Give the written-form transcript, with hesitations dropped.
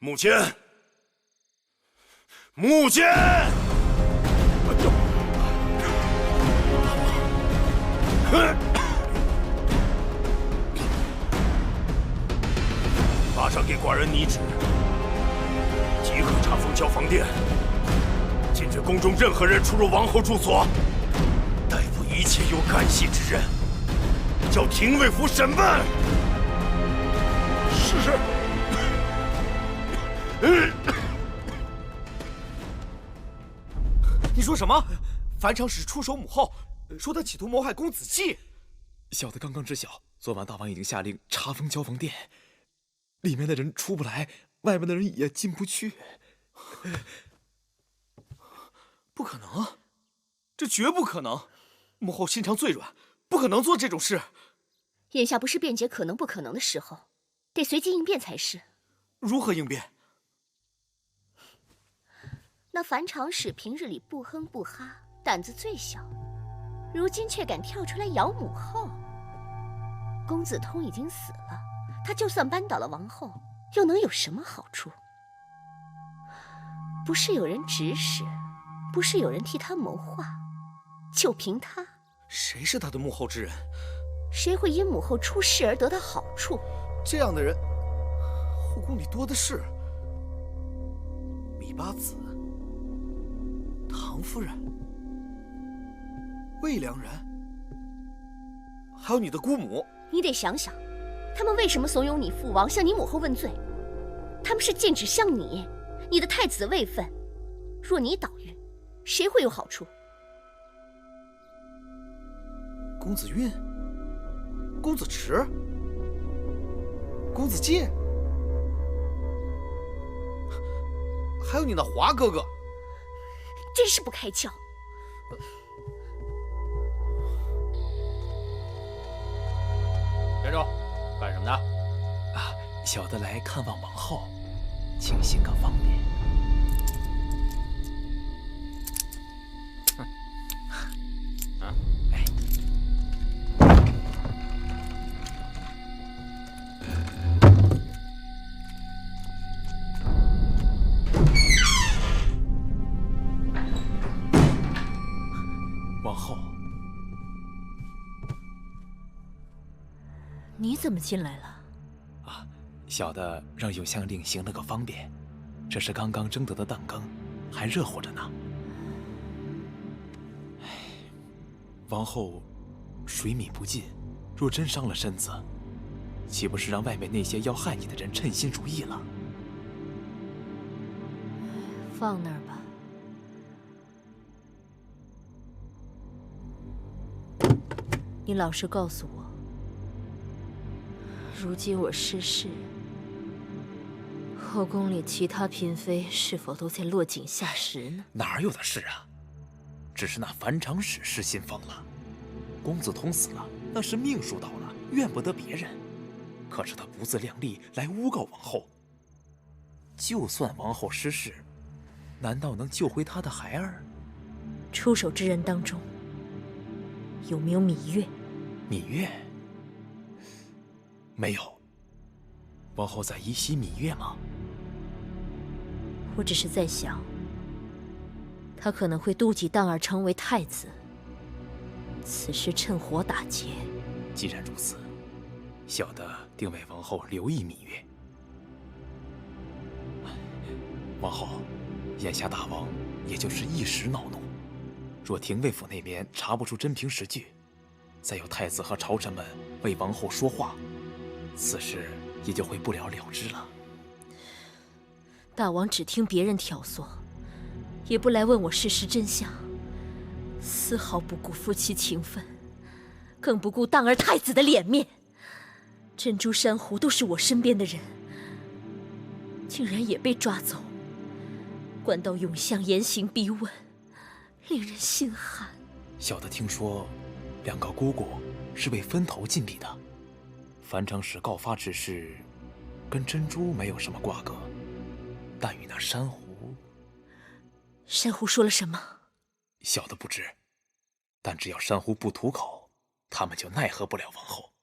母親，母親！马上给寡人拟旨，即刻查封交房殿，禁止宫中任何人出入王后住所，逮捕一切有干系之人，叫廷尉府审办。是。你说什么？樊长史出手母后，说他企图谋害公子季。小的刚刚知晓，昨晚大王已经下令查封交房殿，里面的人出不来，外面的人也进不去。不可能，这绝不可能！母后心肠最软，不可能做这种事。眼下不是辩解可能不可能的时候，得随机应变才是。如何应变？那樊长史平日里不哼不哈，胆子最小，如今却敢跳出来咬母后。公子通已經死了，他就算扳倒了王后，又能有什麼好處？不是有人指使，不是有人替他謀劃，就憑他，誰是他的幕後之人？誰會因母後出事而得到好處？這樣的人，後宮裡多的是。芈八子、唐夫人、魏良人，還有你的姑母。你得想想，他們為什麼慫恿你父王向你母後問罪？他們是劍指向你，你的太子位分。若你倒獄，誰會有好處？公子運、公子遲、公子介，還有你那華哥哥，真是不開竅。站住！幹什麼呢？啊，小的來看望王後，請行個方便。哎，王后。你怎麼進來了？啊，小的讓永香令行了個方便，這是剛剛蒸得的蛋羹，還熱乎着呢。唉，王後水米不進，若真傷了身子，豈不是讓外面那些要害你的人稱心如意了？放那兒吧。你老實告訴我，如今我失勢，後宮裡其他嬪妃是否都在落井下石呢？哪有的事啊！只是那樊長史失心瘋了，公子通死了，那是命數到了，怨不得別人。可是他不自量力來誣告王後，就算王後失勢，難道能救回他的孩兒？出手之人當中，有沒有羋月？羋月？沒有。王后在依稀羋月嗎？我只是在想，他可能會妒忌當兒成為太子，此時趁火打劫。既然如此，小的定為王后留意羋月。王后，眼下大王也就是一時惱怒，若廷尉府那邊查不出真憑實據，再有太子和朝臣們為王後說話，此事也就會不了了之了。大王只聽別人挑唆，也不來問我事實真相，絲毫不顧夫妻情分，更不顧當兒太子的臉面。珍珠珊瑚都是我身邊的人，竟然也被抓走，關到永巷嚴刑逼問，令人心寒。小的聽說，兩個姑姑是被分頭禁閉的。樊長史告發之事，跟珍珠沒有什麼瓜葛，但與那珊瑚……珊瑚說了什麼？小的不知，但只要珊瑚不吐口，他們就奈何不了王後。